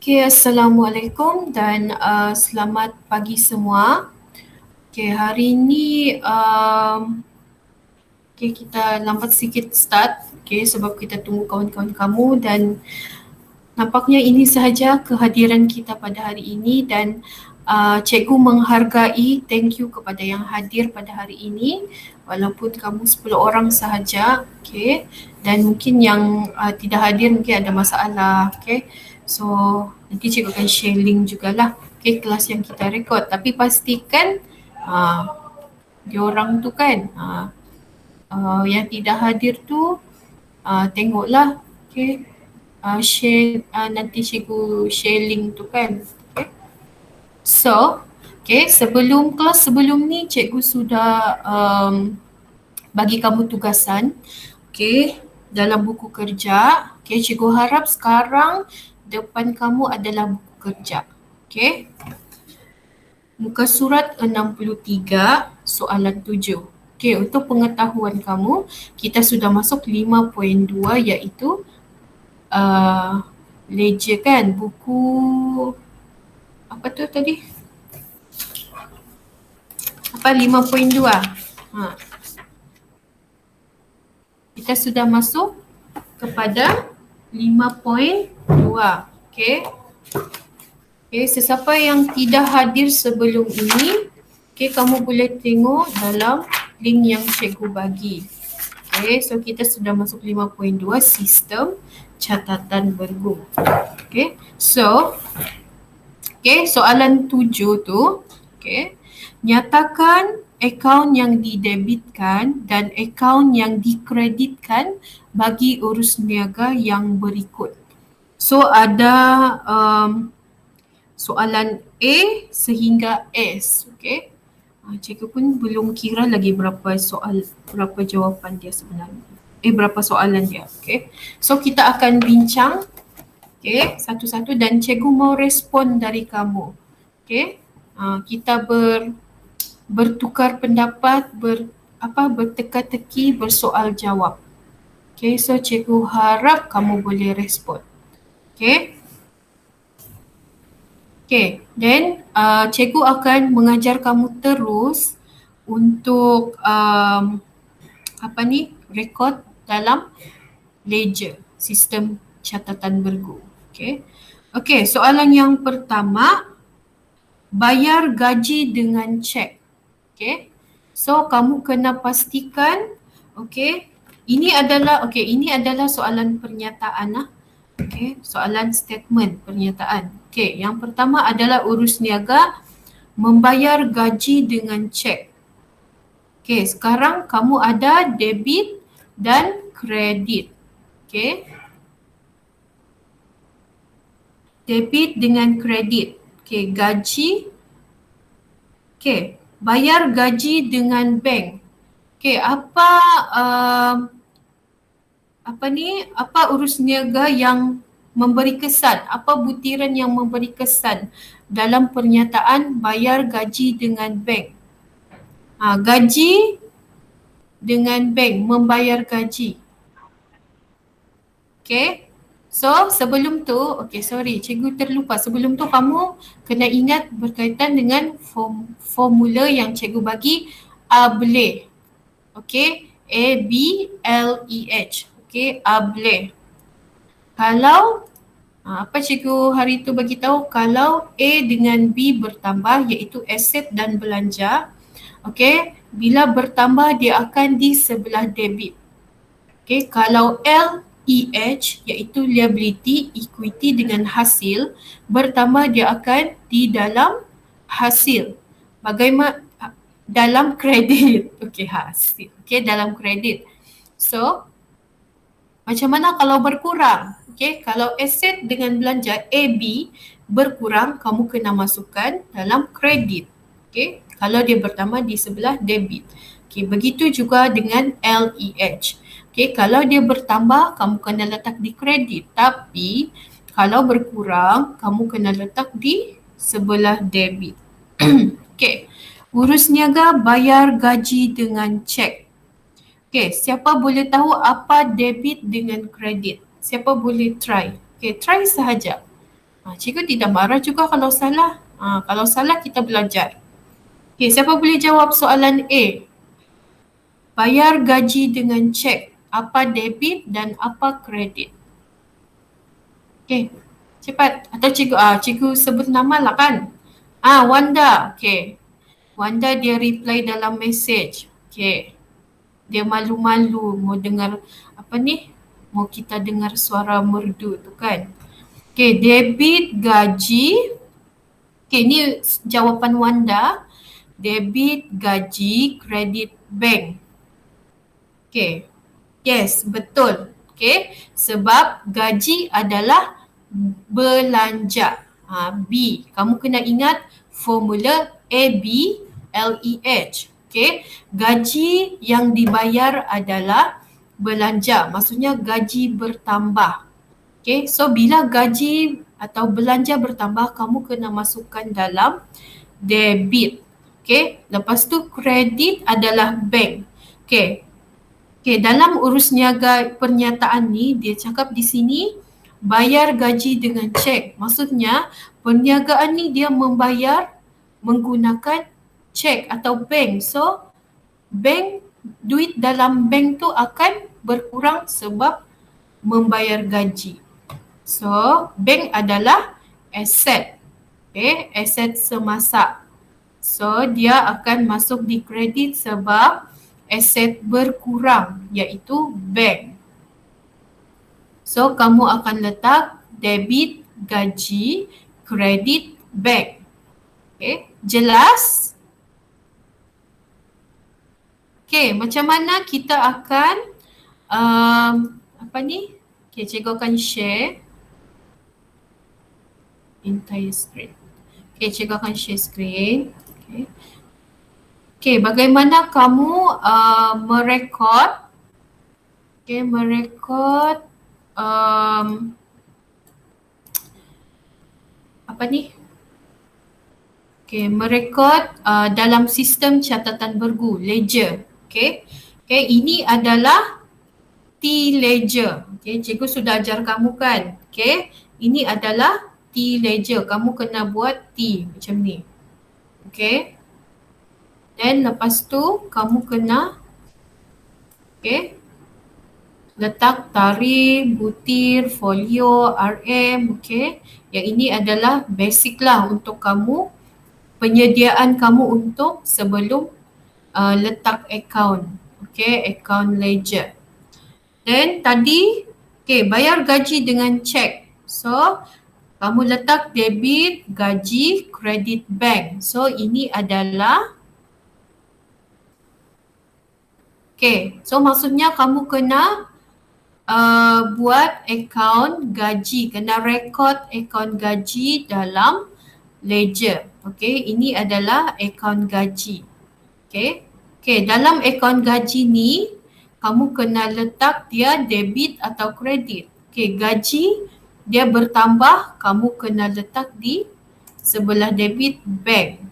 Okay, Assalamualaikum dan selamat pagi semua. Okay, hari ini kita lambat sikit start. Okay, sebab kita tunggu kawan-kawan kamu dan nampaknya ini sahaja kehadiran kita pada hari ini dan cikgu menghargai, thank you kepada yang hadir pada hari ini walaupun kamu 10 orang sahaja, okay, dan mungkin yang tidak hadir mungkin ada masalah, okay. So nanti cikgu akan share link jugalah, okay, kelas yang kita rekod, tapi pastikan diorang tu kan yang tidak hadir tu tengoklah, okay, share nanti cikgu share link tu kan. Okay. So, okay, sebelum kelas sebelum ni cikgu sudah bagi kamu tugasan, okay, dalam buku kerja. Okay, cikgu harap sekarang depan kamu adalah buku kerja. Okay. Muka surat 63, soalan 7. Okay, untuk pengetahuan kamu, kita sudah masuk 5.2 iaitu ledger kan, buku apa tu tadi? Apa 5.2? Kita sudah masuk kepada 5.2. Okay. Okay, sesiapa yang tidak hadir sebelum ini, okay, kamu boleh tengok dalam link yang cikgu bagi. Okay, so kita sudah masuk 5.2, sistem catatan bergu. Okay, so soalan 7 tu, okay, nyatakan akaun yang didebitkan dan akaun yang dikreditkan bagi urus niaga yang berikut. So ada soalan A sehingga S, okay. Cikgu pun belum kira lagi berapa jawapan dia sebenarnya. Berapa soalan dia, okay. So kita akan bincang, okay, satu-satu dan cikgu mau respon dari kamu, okay. Kita bertukar pendapat, berteka-teki, bersoal jawab. Okay, so cikgu harap kamu boleh respon. Okay. Okay, then cikgu akan mengajar kamu terus untuk rekod dalam ledger, sistem catatan bergu. Okay. Okay, soalan yang pertama, bayar gaji dengan cek. Okay, so kamu kena pastikan, okay, ini adalah soalan pernyataan. Okay, soalan statement pernyataan. Okay, yang pertama adalah urus niaga membayar gaji dengan cek. Okay, sekarang kamu ada debit dan kredit. Okay, debit dengan kredit. Okay, gaji. Okay, bayar gaji dengan bank. Okay, apa urus niaga yang memberi kesan, apa butiran yang memberi kesan dalam pernyataan bayar gaji dengan bank. Gaji dengan bank, membayar gaji. Okay, so sebelum tu, cikgu terlupa. Sebelum tu kamu kena ingat berkaitan dengan formula yang cikgu bagi, ABLEH. Okay, ABLEH. Okay, ABLEH. Kalau apa cikgu hari tu bagi tahu, kalau A dengan B bertambah iaitu aset dan belanja, okay, bila bertambah dia akan di sebelah debit. Okay, kalau LEH iaitu liability, equity dengan hasil bertambah, dia akan di dalam hasil. Bagaimana dalam kredit? Okay, hasil. Okay, dalam kredit. So macam mana kalau berkurang? Okay, kalau aset dengan belanja AB berkurang, kamu kena masukkan dalam kredit. Okay, kalau dia bertambah di sebelah debit. Okay, begitu juga dengan LEH. Okay, kalau dia bertambah, kamu kena letak di kredit. Tapi kalau berkurang, kamu kena letak di sebelah debit. Okay, urus niaga bayar gaji dengan cek. Okay, siapa boleh tahu apa debit dengan kredit? Siapa boleh try? Okay, try sahaja. Cikgu tidak marah juga kalau salah. Kalau salah kita belajar. Okay, siapa boleh jawab soalan A? Bayar gaji dengan cek. Apa debit dan apa kredit? Okay, cepat. Atau cikgu sebut nama lah kan? Wanda. Okay. Wanda dia reply dalam message. Okay. Dia malu-malu mau dengar apa ni? Mau kita dengar suara merdu tu kan? Okay, debit gaji. Okay, ni jawapan Wanda. Debit gaji, kredit bank. Okay. Yes, betul. Okay. Sebab gaji adalah belanja. B. Kamu kena ingat formula ABLEH. Okay. Gaji yang dibayar adalah belanja. Maksudnya gaji bertambah. Okay. So bila gaji atau belanja bertambah, kamu kena masukkan dalam debit. Okay. Lepas tu kredit adalah bank. Okay. Okay, dalam urus niaga pernyataan ni, dia cakap di sini bayar gaji dengan cek. Maksudnya perniagaan ni dia membayar menggunakan cek atau bank. So duit dalam bank tu akan berkurang sebab membayar gaji. So bank adalah aset. Okay, aset semasa. So dia akan masuk di kredit sebab aset berkurang iaitu bank. So kamu akan letak debit gaji, kredit bank. Okay, jelas? Okay, macam mana kita akan Okay, cikgu akan share entire screen. Okay, cikgu akan share screen. Okay. Okay, bagaimana kamu merekod? Okay, merekod Okay, merekod dalam sistem catatan bergu, ledger. Okay, ini adalah T-ledger. Okay, cikgu sudah ajar kamu kan? Okay, ini adalah T-ledger. Kamu kena buat T macam ni. Okay. Dan lepas tu kamu kena letak tarikh, butir, folio, RM. Okay. Yang ini adalah basic lah untuk kamu, penyediaan kamu untuk sebelum letak account. Okay, account ledger. Dan tadi, bayar gaji dengan cek. So, kamu letak debit, gaji, kredit bank. So, ini adalah so maksudnya kamu kena buat account gaji, kena rekod account gaji dalam ledger. Okay, ini adalah account gaji. Okay, dalam account gaji ni, kamu kena letak dia debit atau kredit. Okay, gaji dia bertambah, kamu kena letak di sebelah debit bank.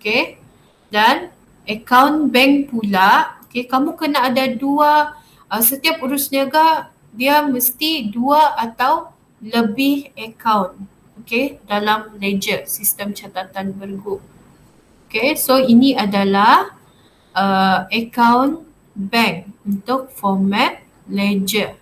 Okay, dan account bank pula, okay, kamu kena ada dua, setiap urus niaga dia mesti dua atau lebih account. Okay, dalam ledger, sistem catatan bergu. Okay, so ini adalah account bank untuk format ledger.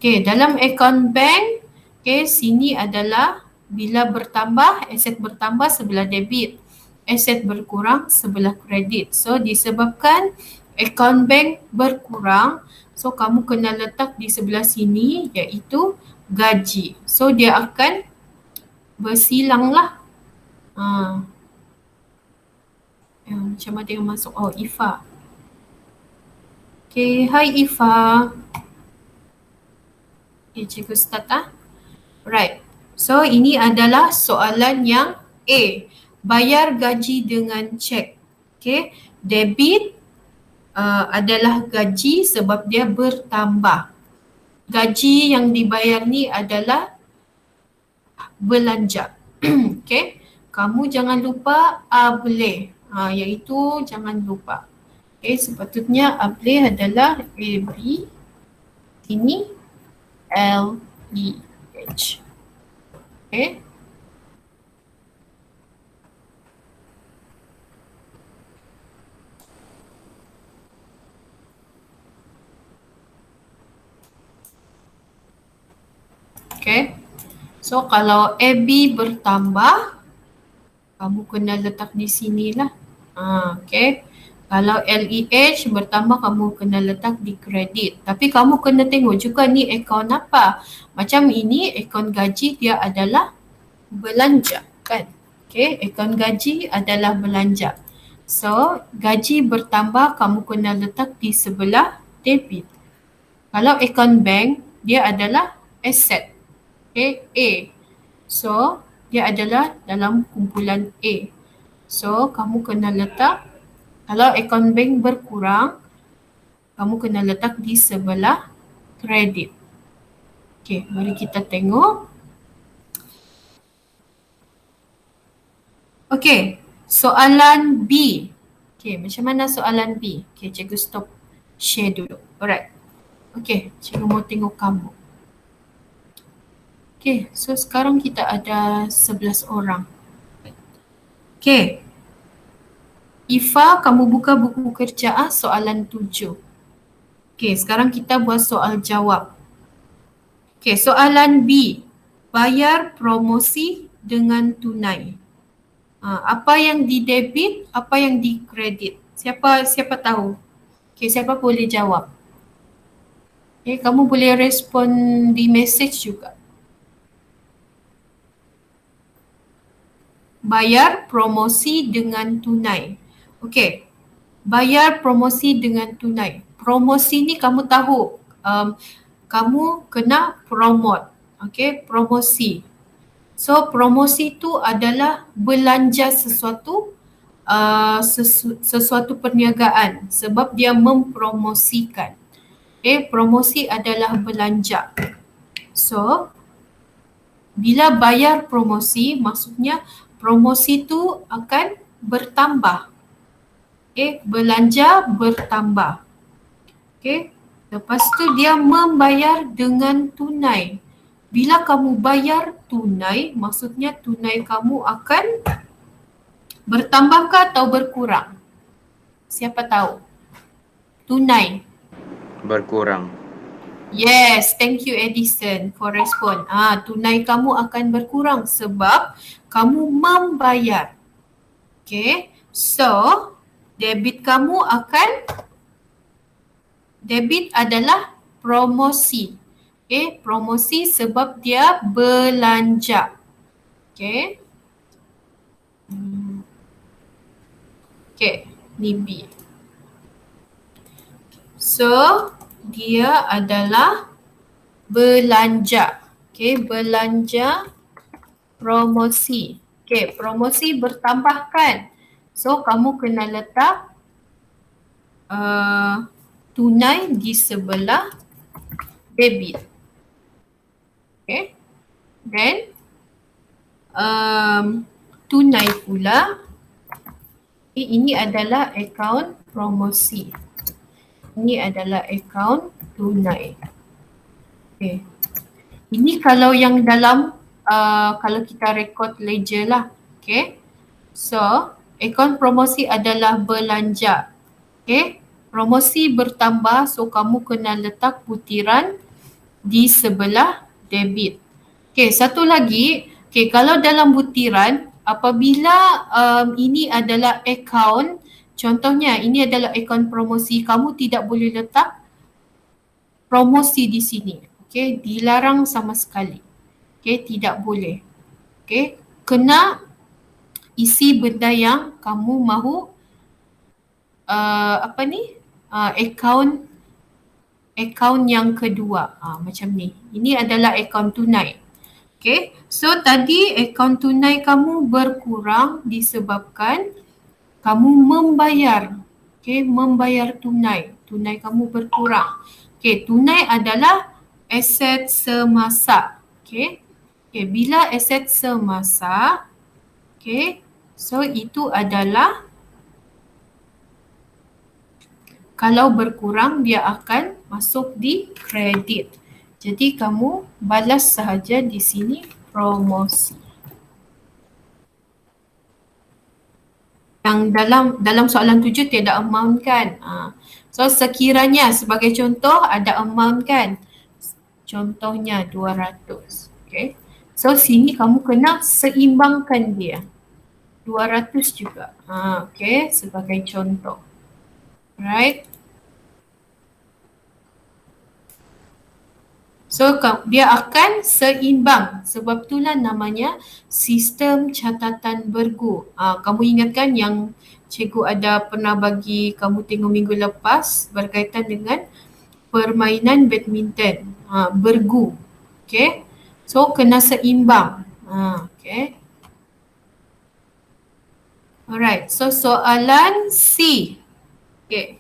Okay, dalam account bank, okay, sini adalah bila bertambah, aset bertambah sebelah debit, aset berkurang sebelah kredit. So disebabkan account bank berkurang, so kamu kena letak di sebelah sini iaitu gaji. So dia akan bersilang lah. Macam ada yang masuk. Oh, Ifa. Okay, hi Ifa. Okay, cikgu start Right. So ini adalah soalan yang A. Bayar gaji dengan cek. Okay. Debit adalah gaji sebab dia bertambah. Gaji yang dibayar ni adalah belanja. Okay. Kamu jangan lupa A boleh. Iaitu jangan lupa. Okay, sepatutnya A boleh adalah AB. Ini LEH. Okay. Okay. So kalau AB bertambah, kamu kena letak di sinilah. Okay. Kalau LEH bertambah, kamu kena letak di kredit. Tapi kamu kena tengok juga ni akaun apa. Macam ini akaun gaji dia adalah belanja kan. Okay, akaun gaji adalah belanja. So gaji bertambah, kamu kena letak di sebelah debit. Kalau akaun bank, dia adalah asset. Okay, A. So dia adalah dalam kumpulan A. So kamu kena letak, kalau akaun bank berkurang, kamu kena letak di sebelah kredit. Okay, mari kita tengok. Okay, soalan B. Okay, macam mana soalan B? Okay, cikgu stop share dulu. Alright. Okay, cikgu mau tengok kamu. Okay, so sekarang kita ada 11 orang. Okay. Ifa, kamu buka buku kerja soalan 7. Okay, sekarang kita buat soal jawab. Okay, soalan B. Bayar promosi dengan tunai. Apa yang di debit, apa yang di kredit? Siapa tahu? Okay, siapa boleh jawab? Okay, kamu boleh respon di message juga. Bayar promosi dengan tunai. Okay, bayar promosi dengan tunai. Promosi ni kamu tahu, kamu kena promote. Okay, promosi. So promosi tu adalah belanja sesuatu, sesuatu perniagaan sebab dia mempromosikan. Okay, promosi adalah belanja. So bila bayar promosi, maksudnya promosi tu akan bertambah. Okay, belanja bertambah. Okay, lepas tu dia membayar dengan tunai. Bila kamu bayar tunai, maksudnya tunai kamu akan bertambahkah atau berkurang? Siapa tahu? Tunai. Berkurang. Yes, thank you Edison for respon. Tunai kamu akan berkurang sebab kamu membayar. Okay, so debit kamu akan, debit adalah promosi. Okay, promosi sebab dia belanja. Okay. Okay, ni B. So, dia adalah belanja. Okay, belanja promosi. Okay, promosi bertambahkan. So, kamu kena letak tunai di sebelah debit. Okay. Then tunai pula. Ini adalah akaun promosi. Ini adalah akaun tunai. Okay. Ini kalau yang dalam kalau kita rekod ledger lah. Okay. So akaun promosi adalah belanja. Okay. Promosi bertambah, so kamu kena letak butiran di sebelah debit. Okay, satu lagi. Okay, kalau dalam butiran, apabila ini adalah akaun, contohnya ini adalah akaun promosi, kamu tidak boleh letak promosi di sini. Okay, dilarang sama sekali. Okay, tidak boleh. Okay, kena isi benda yang kamu mahu akaun yang kedua. Macam ni. Ini adalah akaun tunai. Okay, so tadi akaun tunai kamu berkurang disebabkan kamu membayar. Okay, membayar tunai. Tunai kamu berkurang. Okay, tunai adalah aset semasa. Okay, bila aset semasa, okay, so itu adalah, kalau berkurang dia akan masuk di kredit. Jadi kamu balas sahaja di sini promosi. Yang dalam soalan 7 tiada amount kan. So sekiranya sebagai contoh ada amount kan. Contohnya 200. Okay. So sini kamu kena seimbangkan dia. 200 juga. Okay, sebagai contoh. Right. So dia akan seimbang. Sebab itulah namanya sistem catatan bergu. Kamu ingatkan yang cikgu ada pernah bagi kamu tengok minggu lepas berkaitan dengan permainan badminton. Bergu. Okay. So kena seimbang. Okay. Alright. So soalan C. Okay.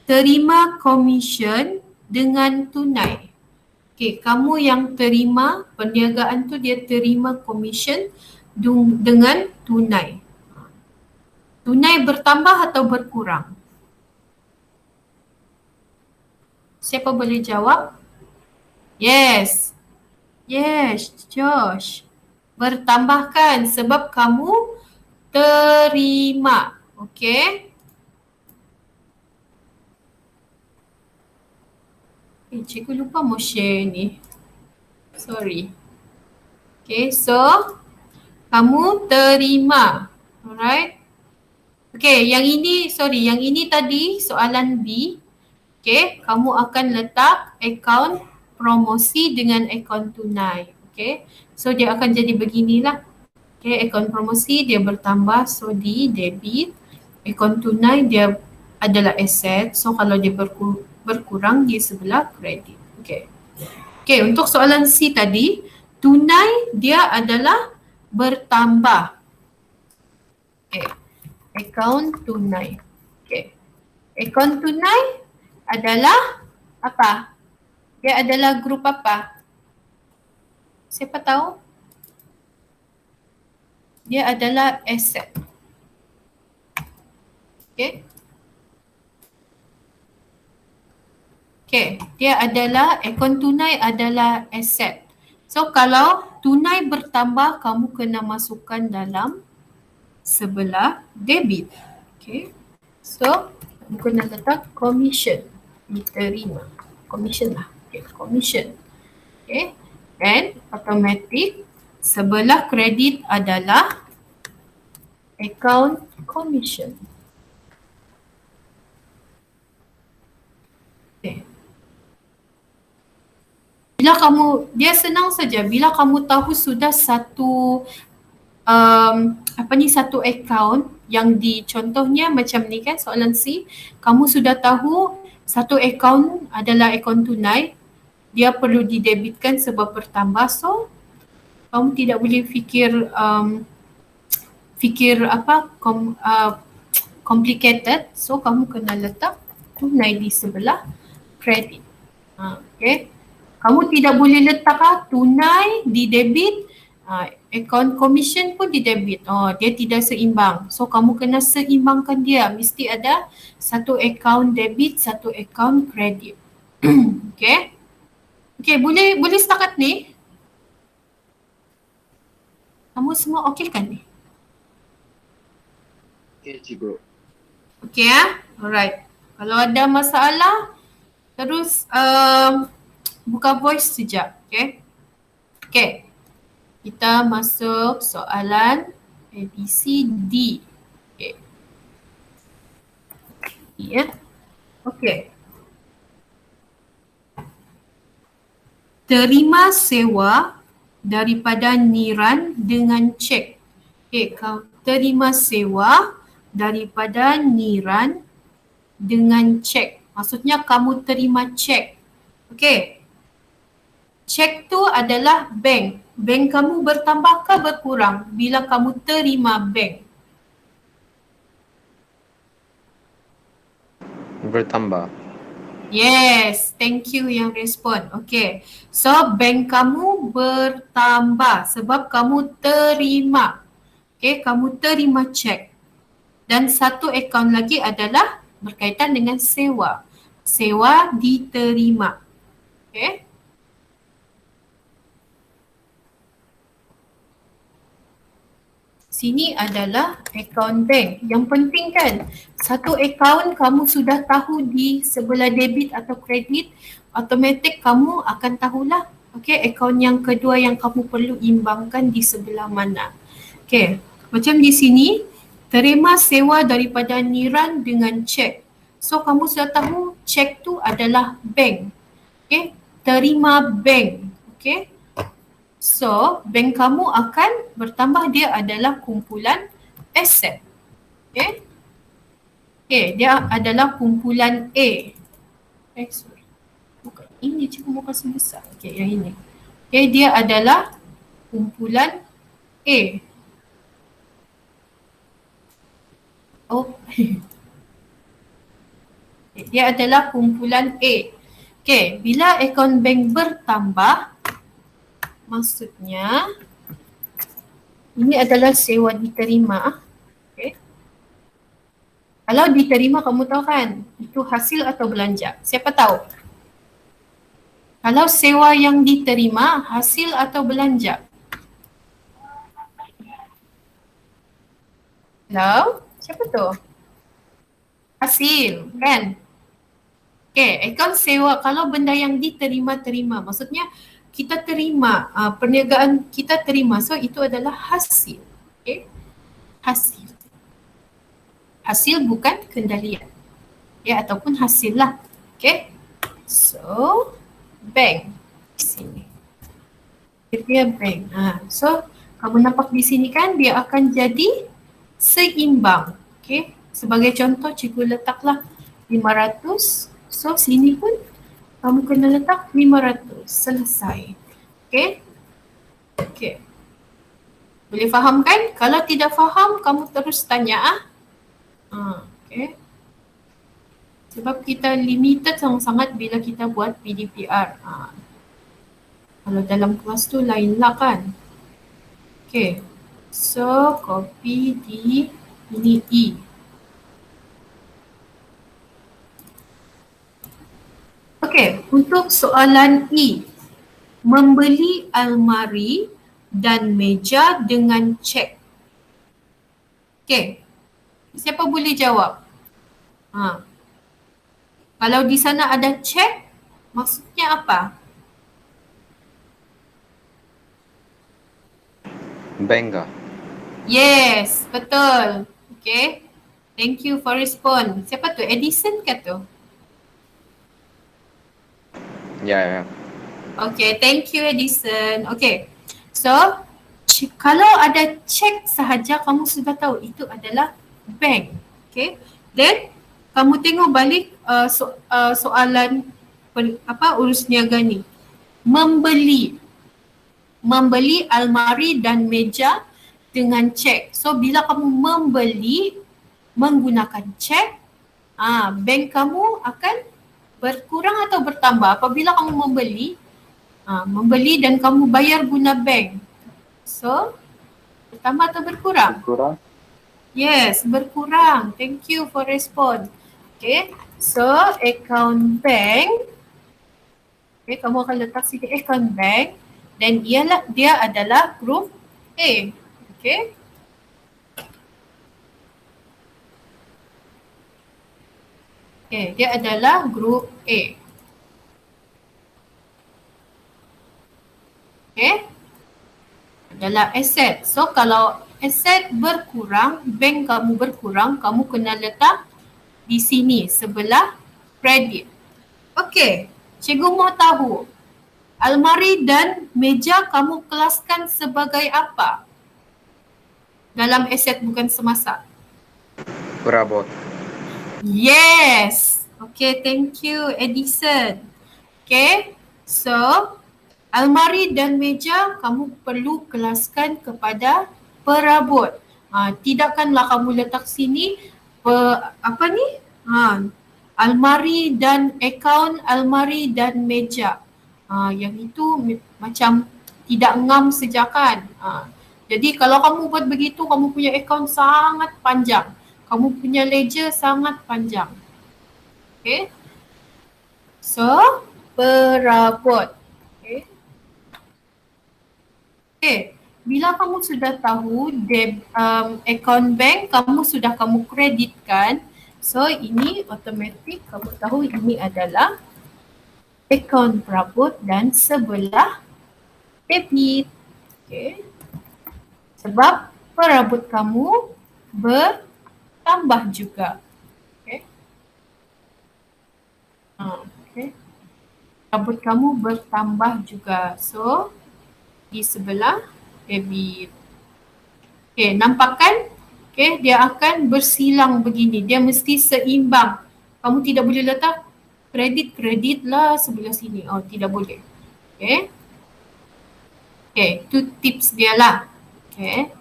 Terima komisen dengan tunai. Okay, kamu yang terima perniagaan tu dia terima komisen dengan tunai. Tunai bertambah atau berkurang? Siapa boleh jawab? Yes. Yes, Josh. Bertambahkan sebab kamu terima. Okay. Cikgu lupa mau share ni. Sorry. Okay, so kamu terima. Alright. Okay, yang ini tadi soalan B. Okay, kamu akan letak akaun promosi dengan akaun tunai. Okay, so dia akan jadi beginilah. Okay, akaun promosi dia bertambah, so di debit. Akaun tunai dia adalah aset, so kalau dia berkurang di sebelah kredit. Okay. Okay, untuk soalan C tadi, tunai dia adalah bertambah. Okay, akaun tunai. Okay, akaun tunai adalah apa? Dia adalah grup apa? Siapa tahu? Dia adalah aset. Okay. Okay, dia adalah, akaun tunai adalah aset. So kalau tunai bertambah, kamu kena masukkan dalam sebelah debit. Okay, so kamu kena letak commission, diterima. Commission lah, okay, commission. Okay, and automatic sebelah kredit adalah account commission. Okay. Bila kamu, dia senang saja, bila kamu tahu sudah satu satu account yang contohnya macam ni kan soalan C, kamu sudah tahu satu account adalah akaun tunai, dia perlu didebitkan sebab bertambah, so kamu tidak boleh fikir complicated, so kamu kena letak tunai di sebelah kredit. Okay. Kamu tidak boleh letak tunai di debit, akaun commission pun di debit. Dia tidak seimbang. So kamu kena seimbangkan dia. Mesti ada satu akaun debit, satu akaun kredit. Okay. Okay, boleh setakat ni? Kamu semua okey kan ni? Okay, cikgu. Okay alright. Kalau ada masalah, terus buka voice sekejap, okay? Okay, kita masuk soalan ABCD. Okay. Ya. Okay. Terima sewa daripada Niran dengan cek. Okay, kau terima sewa daripada Niran dengan cek. Maksudnya kamu terima cek. Okay. Cek tu adalah bank. Bank kamu bertambah ke berkurang bila kamu terima bank? Bertambah. Yes, thank you yang respon. Okay, so bank kamu bertambah sebab kamu terima. Okay, kamu terima cek. Dan satu akaun lagi adalah berkaitan dengan sewa. Sewa diterima. Okay. Sini adalah akaun bank. Yang penting kan, satu akaun kamu sudah tahu di sebelah debit atau kredit, automatik kamu akan tahulah Okey, akaun yang kedua yang kamu perlu imbangkan di sebelah mana? Okey, macam di sini, terima sewa daripada Niran dengan cek. So, kamu sudah tahu cek tu adalah bank. Okey, terima bank. Okey, so bank kamu akan bertambah, dia adalah kumpulan aset. Okey, dia adalah kumpulan A. Sorry. Bukan ini, cuma muka sebesar. Okey, yang ini. Okey, dia adalah kumpulan A. Oh. Dia adalah kumpulan A. Okey, bila akaun bank bertambah, maksudnya ini adalah sewa diterima. Okey. Kalau diterima, kamu tahu kan, itu hasil atau belanja? Siapa tahu? Kalau sewa yang diterima, hasil atau belanja? Hello? Siapa tu? Hasil, kan? Okey, akaun sewa, kalau benda yang diterima, maksudnya kita terima, perniagaan kita terima, so itu adalah hasil. Okey, hasil. Hasil bukan kendalian. Ya, ataupun hasil lah. Okey, so bank di sini. Dia bank. So kamu nampak di sini kan, dia akan jadi seimbang. Okey, sebagai contoh cikgu letaklah 500. So sini pun kamu kena letak 500. Selesai. Okey. Okey. Boleh faham kan? Kalau tidak faham, kamu terus tanya. Okey. Sebab kita limited sangat-sangat bila kita buat PDPR. Kalau dalam kelas tu lain lah kan. Okay. So, copy di ini E. Okay, untuk soalan E. Membeli almari dan meja dengan cek. Okay. Siapa boleh jawab? Kalau di sana ada cek, maksudnya apa? Bank kah? Yes, betul. Okay. Thank you for respond. Siapa tu? Edison ke tu? Ya. Okay, thank you Edison. Okay. So, kalau ada cek sahaja, kamu sudah tahu itu adalah bank. Okay. Then, kamu tengok balik soalan urus niaga ni. Membeli almari dan meja dengan cek. So, bila kamu membeli menggunakan cek, bank kamu akan berkurang atau bertambah. Apabila kamu membeli dan kamu bayar guna bank. So, bertambah atau berkurang? Berkurang. Yes, berkurang. Thank you for respond. Okay, so account bank. Okay, kamu akan letak sini account bank dan dia adalah group A. Okay. Okay, dia adalah group A. Okay. Adalah aset. So kalau aset berkurang, bank kamu berkurang, kamu kena letak di sini sebelah kredit. Okey, cikgu mau tahu almari dan meja kamu kelaskan sebagai apa? Dalam aset bukan semasa. Perabot. Yes. Okay, thank you Edison. Okay, so almari dan meja kamu perlu kelaskan kepada perabot. Tidakkanlah kamu letak sini almari dan akaun almari dan meja. Yang itu macam tidak ngam sejakan. Jadi kalau kamu buat begitu, kamu punya akaun sangat panjang. Kamu punya ledger sangat panjang. Okay. So, perabot. Okay. Okay. Bila kamu sudah tahu account bank kamu kreditkan. So, ini automatic kamu tahu ini adalah akaun perabot dan sebelah debit. Okay. Sebab perabot kamu bertambah juga. Okay. Okay. Perabot kamu bertambah juga. So, di sebelah debit. Okay, nampak kan? Okay, dia akan bersilang begini. Dia mesti seimbang. Kamu tidak boleh letak kredit lah sebelah sini. Oh, tidak boleh. Okay. Okay, itu tips dia lah. Okay.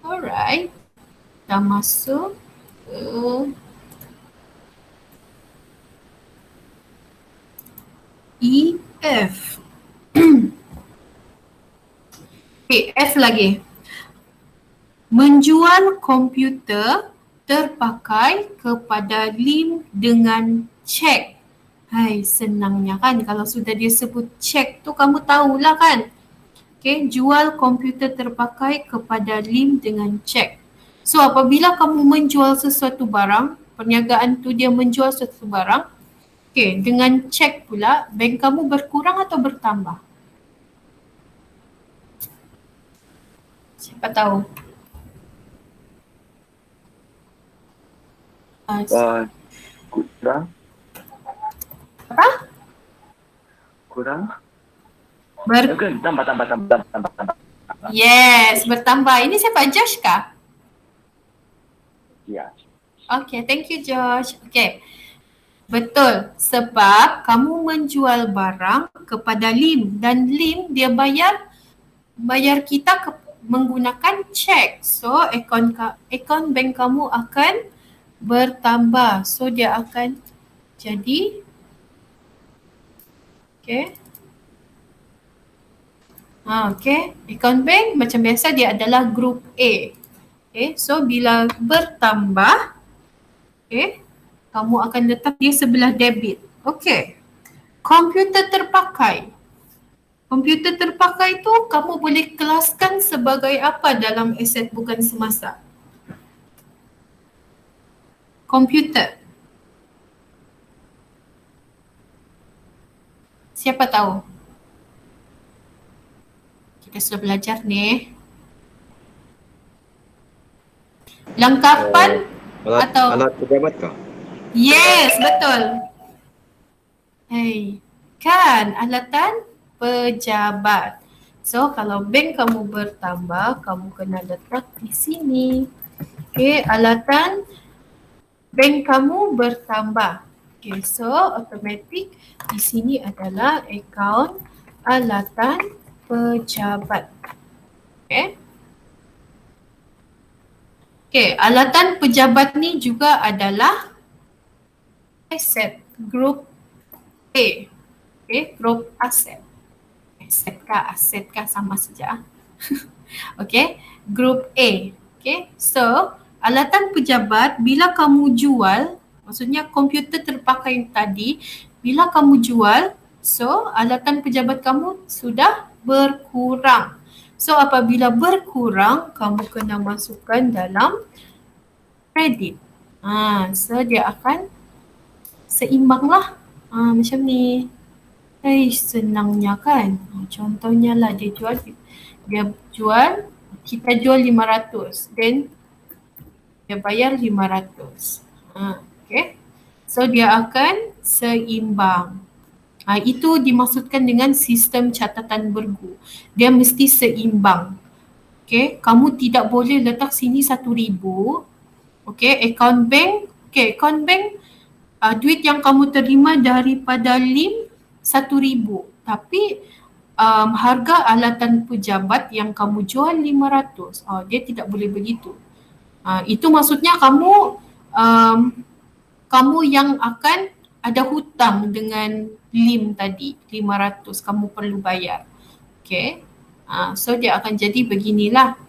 Alright. Kita masuk ke EF. Okay, F lagi. Menjual komputer terpakai kepada Lim dengan cek. Hai, senangnya kan kalau sudah dia sebut cek tu kamu tahulah kan. Okay, jual komputer terpakai kepada Lim dengan cek. So apabila kamu menjual sesuatu barang, perniagaan tu dia menjual sesuatu barang, okay, dengan cek pula, bank kamu berkurang atau bertambah? Siapa tahu? Kurang. Apa? Kurang. Ber Tambah. Yes, bertambah. Ini siapa? Josh kah? Ya. Okay, thank you Josh. Okay, betul. Sebab kamu menjual barang kepada Lim dan Lim dia bayar kita menggunakan cek. So, akaun bank kamu akan bertambah. So, dia akan jadi okay. Okay, akaun bank macam biasa dia adalah group A. Okay, so bila bertambah, okay, kamu akan letak dia sebelah debit. Okay, komputer terpakai. Komputer terpakai tu kamu boleh kelaskan sebagai apa dalam aset bukan semasa? Komputer. Siapa tahu? Kita sudah belajar ni. Langkapan atau alat pejabat kah? yes, betul. Hey, kan alatan pejabat. So kalau bank kamu bertambah, kamu kena letak di sini. Okay, alatan bank kamu bertambah. Okay, so automatic di sini adalah akaun alatan pejabat. Okay. Okay, alatan pejabat ni juga adalah aset group A. Okay, group aset. Aset kah sama saja. Okay, group A. Okay, so alatan pejabat bila kamu jual, maksudnya komputer terpakai tadi, bila kamu jual, so alatan pejabat kamu sudah berkurang. So apabila berkurang, kamu kena masukkan dalam kredit. So dia akan seimbang lah. Macam ni. Senangnya kan. Contohnya lah dia jual, kita jual 500, then dia bayar 500. Okay. So dia akan seimbang. Itu dimaksudkan dengan sistem catatan bergu. Dia mesti seimbang. Okay, kamu tidak boleh letak sini 1,000. Okay, akaun bank. Okay, akaun bank duit yang kamu terima daripada Lim 1,000. Tapi harga alatan pejabat yang kamu jual 500. Dia tidak boleh begitu. Itu maksudnya kamu yang akan ada hutang dengan Lim tadi, 500 kamu perlu bayar. Okay. So dia akan jadi beginilah.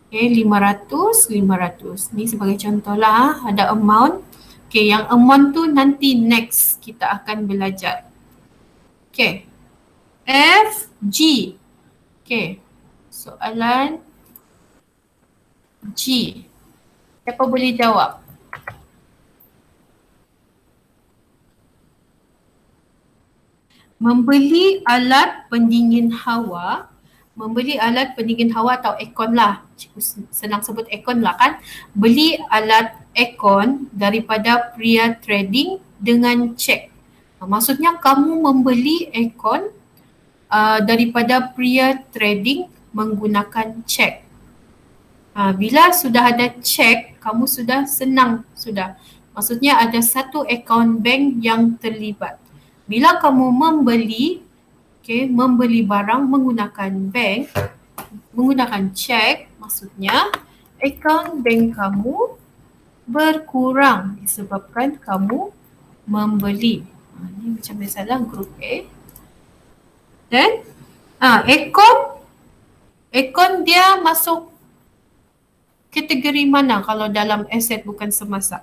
Okay, 500. Ni sebagai contoh lah, ada amount. Okay, yang amount tu nanti next kita akan belajar. Okay. F, G. Okay. Soalan G. Siapa boleh jawab? Membeli alat pendingin hawa, membeli alat pendingin hawa atau aircon lah. Cikgu senang sebut aircon lah kan. Beli alat aircon daripada Pria Trading dengan cek. Maksudnya kamu membeli aircon daripada Pria Trading menggunakan cek. Bila sudah ada cek, kamu sudah senang sudah. Maksudnya ada satu akaun bank yang terlibat. Bila kamu membeli, membeli barang menggunakan bank, menggunakan cek, maksudnya akaun bank kamu berkurang disebabkan kamu membeli. Ini macam biasalah grup A. Dan akaun dia masuk kategori mana kalau dalam aset bukan semasa?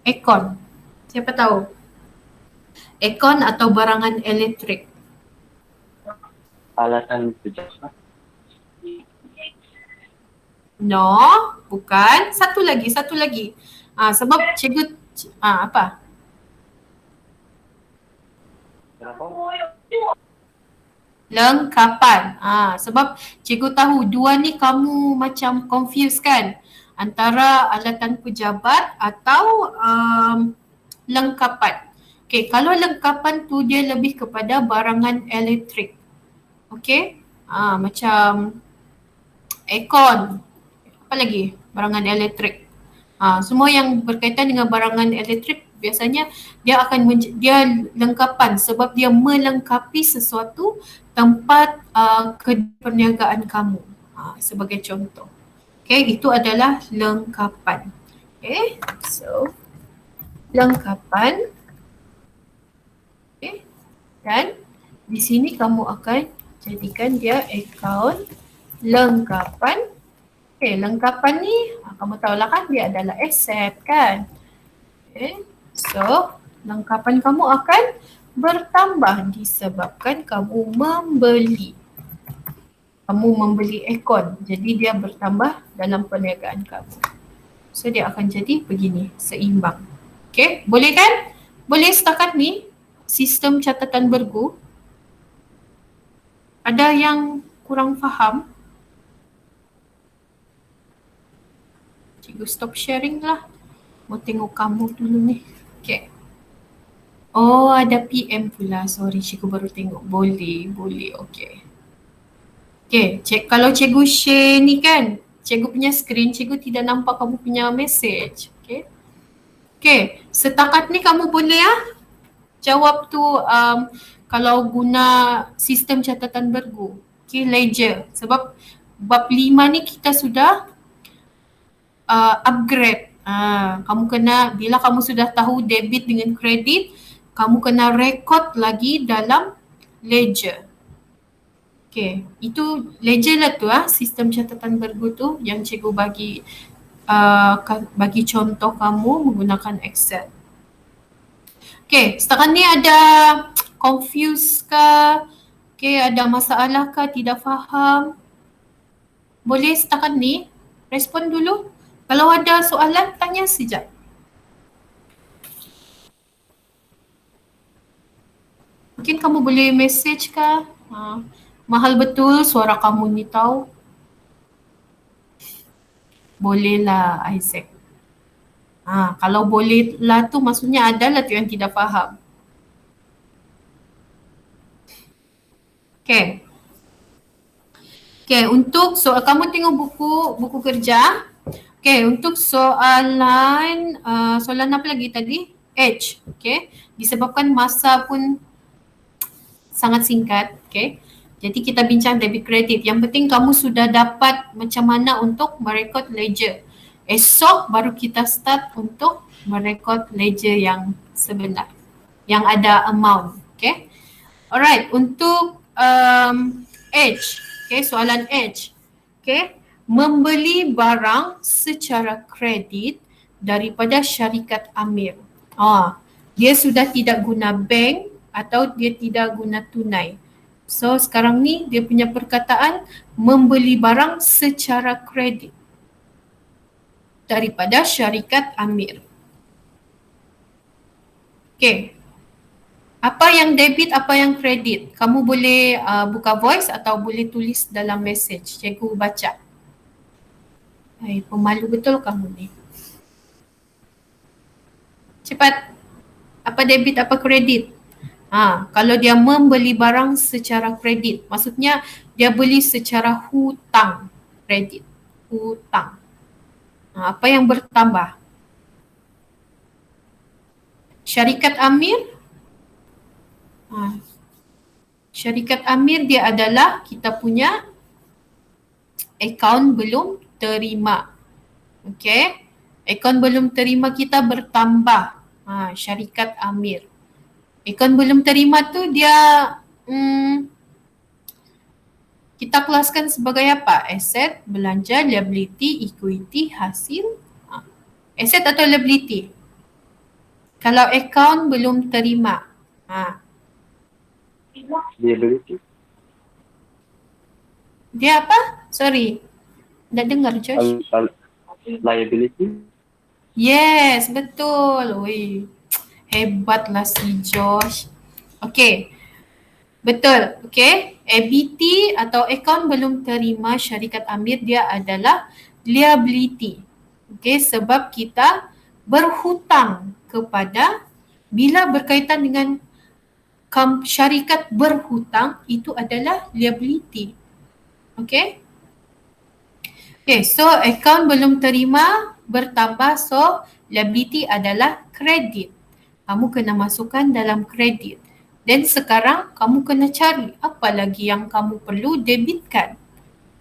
Akaun. Siapa tahu? Akaun atau barangan elektrik? Alatan pejabat. No, bukan. Satu lagi. Sebab cikgu apa? Kenapa? Lengkapan. Sebab cikgu tahu dua ni kamu macam confused kan? Antara alatan pejabat atau lengkapan. Okay, kalau lengkapan tu dia lebih kepada barangan elektrik. Okay, macam aircon. Apa lagi? Barangan elektrik. Semua yang berkaitan dengan barangan elektrik biasanya dia akan dia lengkapan sebab dia melengkapi sesuatu tempat perniagaan kamu. Sebagai contoh. Okay, itu adalah lengkapan. Okay, so lengkapan. Okay, dan di sini kamu akan jadikan dia akaun lengkapan. Okay, lengkapan ni kamu tahulah kan dia adalah aset kan. Okay, so lengkapan kamu akan bertambah disebabkan kamu membeli. Kamu membeli aircon, jadi dia bertambah dalam perniagaan kamu. So dia akan jadi begini, seimbang. Okay, boleh kan? Boleh setakat ni sistem catatan bergu. Ada yang kurang faham? Cikgu stop sharing lah. Mau tengok kamu dulu ni. Okay. Oh, ada PM pula. Sorry, cikgu baru tengok. Boleh. Okay. Okay, kalau cikgu share ni kan, cikgu punya screen, cikgu tidak nampak kamu punya message. Okay. Okay, setakat ni kamu boleh jawab tu kalau guna sistem catatan bergu. Okay, ledger. Sebab bab 5 ni kita sudah upgrade. Kamu kena, bila kamu sudah tahu debit dengan kredit, kamu kena record lagi dalam ledger. Okay, itu ledger lah tu sistem catatan bergu tu yang cikgu bagi contoh kamu menggunakan Excel. Okay, setakat ni ada confused ke? Okay, ada masalah ke? Tidak faham? Boleh setakat ni respon dulu. Kalau ada soalan, tanya sekejap. Mungkin kamu boleh message ke? Mahal betul suara kamu ni tahu. Bolehlah Isaac. Kalau boleh lah tu maksudnya adalah tu yang tidak faham. Okay. Okay, untuk soal kamu tengok buku kerja. Okay, untuk soalan apa lagi tadi? H. Okay, disebabkan masa pun sangat singkat. Okay. Jadi kita bincang debit kredit. Yang penting kamu sudah dapat macam mana untuk merekod ledger. Esok baru kita start untuk merekod ledger yang sebenar. Yang ada amount. Okay. Alright. Untuk H. Okay. Soalan H. Okay. Membeli barang secara kredit daripada syarikat Amir. Dia sudah tidak guna bank atau dia tidak guna tunai. So sekarang ni dia punya perkataan membeli barang secara kredit daripada syarikat Amir. Okay. Apa yang debit, apa yang kredit? Kamu boleh buka voice atau boleh tulis dalam message. Cikgu baca. Hai, pemalu betul kamu ni. Cepat. Apa debit, apa kredit? Kalau dia membeli barang secara kredit, maksudnya dia beli secara hutang. Kredit. Hutang. Apa yang bertambah? Syarikat Amir. Syarikat Amir dia adalah kita punya akaun belum terima. Okey. Akaun belum terima kita bertambah. Syarikat Amir. Akaun belum terima tu dia kita kelaskan sebagai apa? Aset, belanja, liability, equity, hasil. Aset atau liability? Kalau akaun belum terima. Liability. Dia apa? Sorry. Tak dengar, Josh. Liability. Yes, betul. Oi. Hebatlah si Josh. Okey. Betul. Okey. ABT atau akaun belum terima syarikat Amir dia adalah liability. Okey, sebab kita berhutang kepada, bila berkaitan dengan syarikat berhutang, itu adalah liability. Okay. Okay, so akaun belum terima bertambah, so liability adalah kredit. Kamu kena masukkan dalam kredit. Dan sekarang kamu kena cari apa lagi yang kamu perlu debitkan.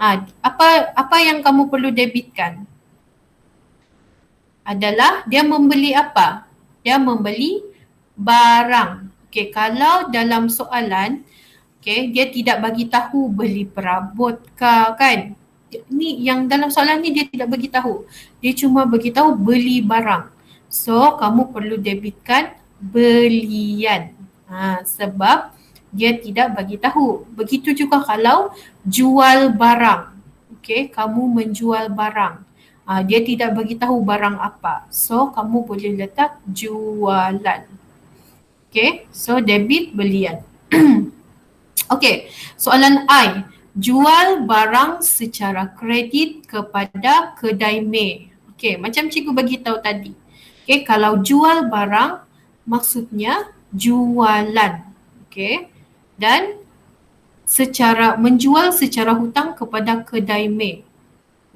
Apa yang kamu perlu debitkan? Adalah dia membeli apa? Dia membeli barang. Okay, kalau dalam soalan, okay, dia tidak bagi tahu beli perabot kah, kan? Ni yang dalam soalan ni dia tidak bagi tahu. Dia cuma bagi tahu beli barang. So, kamu perlu debitkan belian. Sebab dia tidak bagi tahu. Begitu juga kalau jual barang. Okay, kamu menjual barang. Dia tidak bagi tahu barang apa. So, kamu boleh letak jualan. Okay, so debit belian. Okay, soalan I. Jual barang secara kredit kepada kedai Mei. Okay, macam cikgu bagi tahu tadi. Okay, kalau jual barang maksudnya jualan. Okay, dan menjual secara hutang kepada kedai Mei.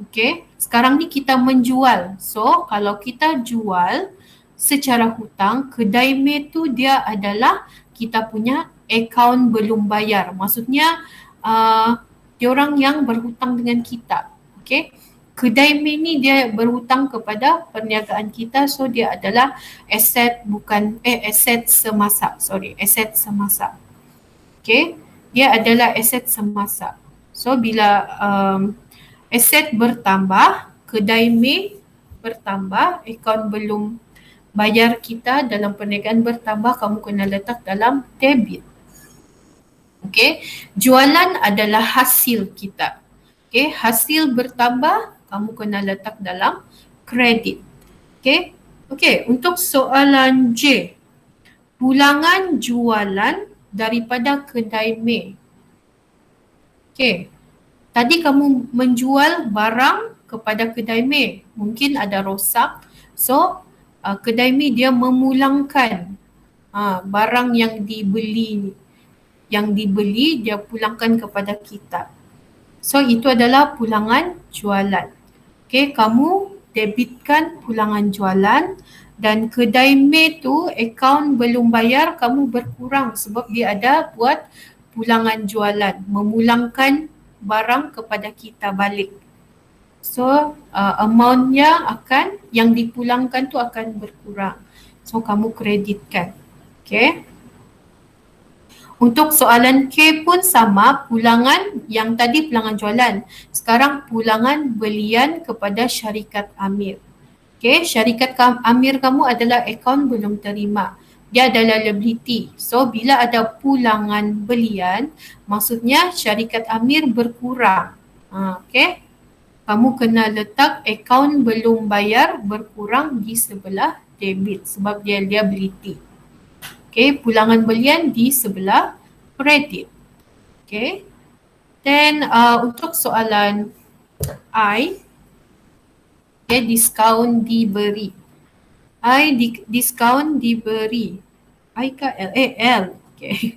Okay, sekarang ni kita menjual. So, kalau kita jual secara hutang, kedai Mei tu dia adalah kita punya akaun belum bayar. Maksudnya diorang yang berhutang dengan kita. Okay. Kedai Mei ni dia berhutang kepada perniagaan kita, so dia adalah aset aset semasa. Aset semasa. Okay. Dia adalah aset semasa. So bila aset bertambah, kedai Mei bertambah, akaun belum bayar kita dalam perniagaan bertambah, kamu kena letak dalam debit. Okay, jualan adalah hasil kita. Okay, hasil bertambah, kamu kena letak dalam kredit. Okay, untuk soalan J, pulangan jualan daripada kedai Mei. Okay, tadi kamu menjual barang kepada kedai Mei, mungkin ada rosak, so kedai Mei dia memulangkan barang yang dibeli dia pulangkan kepada kita. So itu adalah pulangan jualan. Okay, kamu debitkan pulangan jualan, dan kedai Mei tu akaun belum bayar, kamu berkurang sebab dia ada buat pulangan jualan, memulangkan barang kepada kita balik. So amountnya yang dipulangkan tu akan berkurang. So kamu kreditkan. Okay. Untuk soalan K pun sama, pulangan yang tadi pulangan jualan. Sekarang pulangan belian kepada syarikat Amir. Okay, syarikat Amir kamu adalah akaun belum terima. Dia adalah liability. So bila ada pulangan belian, maksudnya syarikat Amir berkurang. Okay. Kamu kena letak akaun belum bayar berkurang di sebelah debit sebab dia liability. Okay, pulangan belian di sebelah kredit. Okay. Then untuk soalan I, okay, diskaun diberi. Diskaun diberi. I ke L? L. Okay.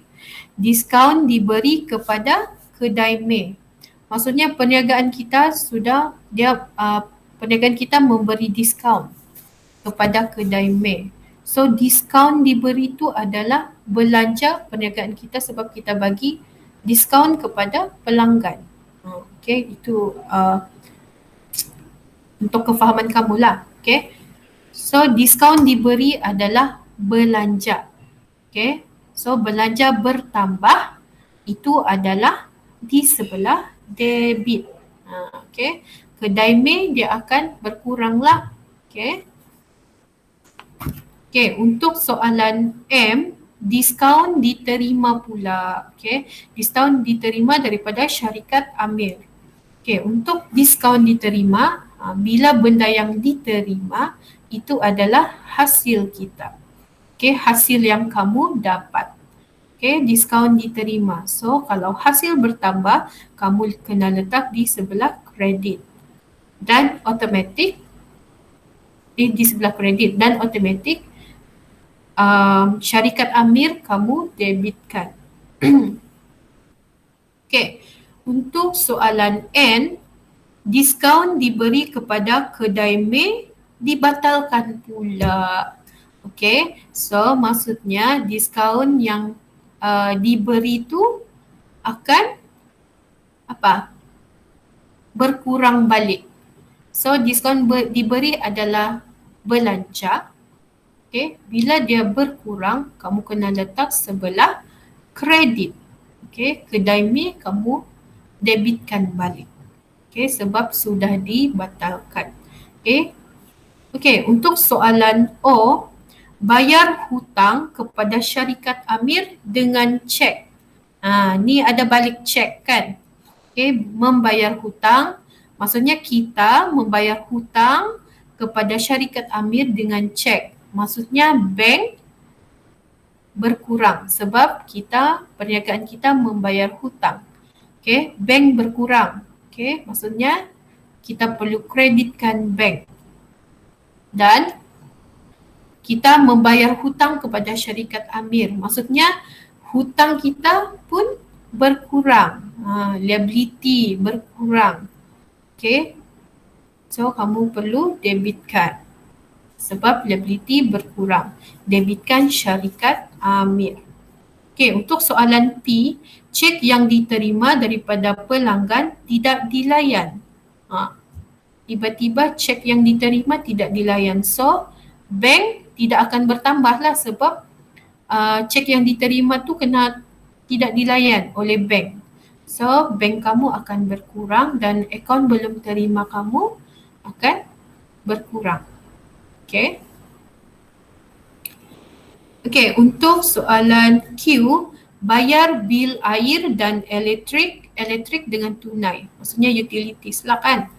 Diskaun diberi kepada kedai Mei. Maksudnya perniagaan kita perniagaan kita memberi diskaun kepada kedai Mei. So diskaun diberi itu adalah belanja perniagaan kita sebab kita bagi diskaun kepada pelanggan. Okay, itu untuk kefahaman kamu lah. Okay. So diskaun diberi adalah belanja. Okay. So belanja bertambah itu adalah di sebelah debit. Okay. Kedai Mei dia akan berkurang lah. Okay. Okay, untuk soalan M, diskaun diterima pula. Okay, diskaun diterima daripada syarikat Amir. Okay, untuk diskaun diterima, bila benda yang diterima itu adalah hasil kita. Okay, hasil yang kamu dapat. Okay, diskaun diterima. So, kalau hasil bertambah, kamu kena letak di sebelah kredit. Dan automatik, di sebelah kredit dan automatik, syarikat Amir kamu debitkan. Okay, untuk soalan N, diskaun diberi kepada kedai Mei dibatalkan pula. Okay, so maksudnya diskaun yang diberi itu akan apa? Berkurang balik. So diskaun diberi adalah belanja. Okay, bila dia berkurang, kamu kena letak sebelah kredit. Okay, kedai Mei kamu debitkan balik. Okay, sebab sudah dibatalkan. Okay, okay, untuk soalan O, bayar hutang kepada syarikat Amir dengan cek. Ni ada balik cek kan. Okay, membayar hutang, maksudnya kita membayar hutang kepada syarikat Amir dengan cek. Maksudnya bank berkurang sebab perniagaan kita membayar hutang. Okay, bank berkurang. Okay, maksudnya kita perlu kreditkan bank. Dan kita membayar hutang kepada syarikat Amir. Maksudnya hutang kita pun berkurang. Liability berkurang. Okay, so kamu perlu debitkan. Sebab liability berkurang. Debitkan syarikat Amir. Okay, untuk soalan P, cek yang diterima daripada pelanggan tidak dilayan. Tiba-tiba cek yang diterima tidak dilayan. So, bank tidak akan bertambah lah sebab cek yang diterima tu kena tidak dilayan oleh bank. So, bank kamu akan berkurang dan akaun belum terima kamu akan berkurang. Okay. Okay, untuk soalan Q, bayar bil air dan elektrik dengan tunai. Maksudnya utilities lah kan.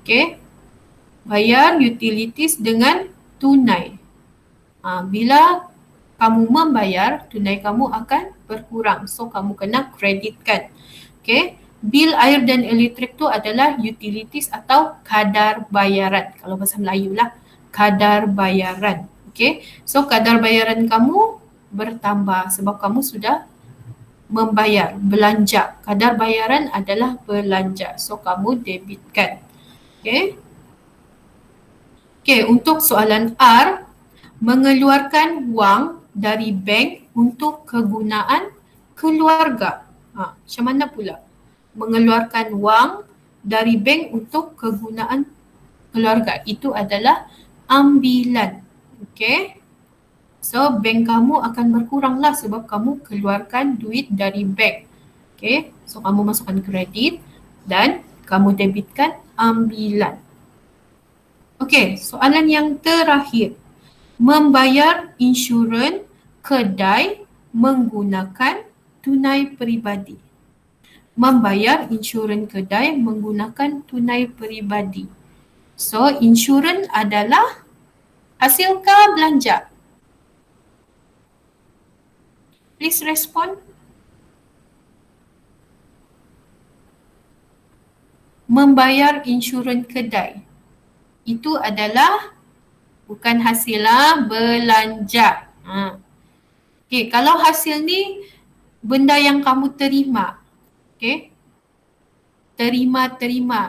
Okay. Bayar utilities dengan tunai. Bila kamu membayar, tunai kamu akan berkurang. So, kamu kena kreditkan. Okay. Bil air dan elektrik tu adalah utilities atau kadar bayaran. Kalau bahasa Melayu lah. Kadar bayaran. Okay, so kadar bayaran kamu bertambah sebab kamu sudah membayar, belanja. Kadar bayaran adalah belanja. So kamu debitkan. Okay. Okay, untuk soalan R, mengeluarkan wang dari bank untuk kegunaan keluarga. Macam mana pula? Mengeluarkan wang dari bank untuk kegunaan keluarga. Itu adalah ambilan. Okay. So bank kamu akan berkurang lah sebab kamu keluarkan duit dari bank. Okay. So kamu masukkan kredit dan kamu debitkan ambilan. Okay. Soalan yang terakhir. Membayar insurans kedai menggunakan tunai peribadi. Membayar insurans kedai menggunakan tunai peribadi. So insurans adalah hasil kah belanja? Please respond. Membayar insurans kedai. Itu adalah bukan hasil lah, belanja. Okay, kalau hasil ni benda yang kamu terima. Okay. Terima.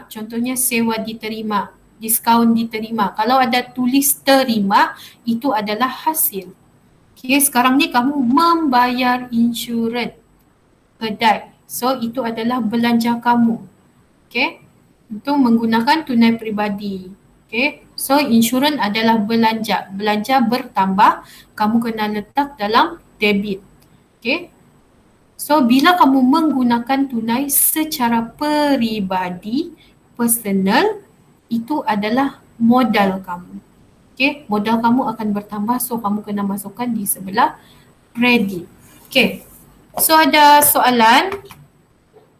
Contohnya sewa diterima, diskaun diterima. Kalau ada tulis terima, itu adalah hasil. Okay, sekarang ni kamu membayar insurans kedai. So, itu adalah belanja kamu. Okay. Untuk menggunakan tunai peribadi. Okay. So, insurans adalah belanja. Belanja bertambah, kamu kena letak dalam debit. Okay. So, bila kamu menggunakan tunai secara peribadi, personal, itu adalah modal kamu. Okay, modal kamu akan bertambah, so kamu kena masukkan di sebelah kredit. Okay, so ada soalan?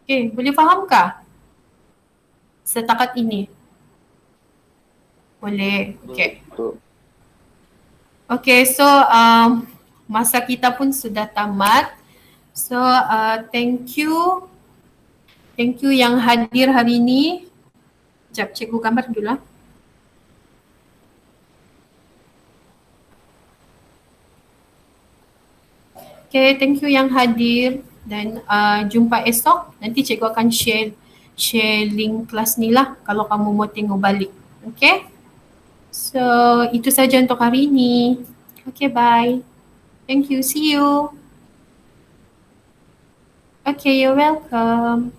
Okay, boleh fahamkah setakat ini? Boleh, okay. Okay, so masa kita pun sudah tamat. So, thank you. Thank you yang hadir hari ini. Sekejap, cikgu gambar dulu lah. Okay, thank you yang hadir dan jumpa esok. Nanti cikgu akan share link kelas ni lah kalau kamu mau tengok balik. Okay? So, itu saja untuk hari ini. Okay, bye. Thank you. See you. Okay, you're welcome.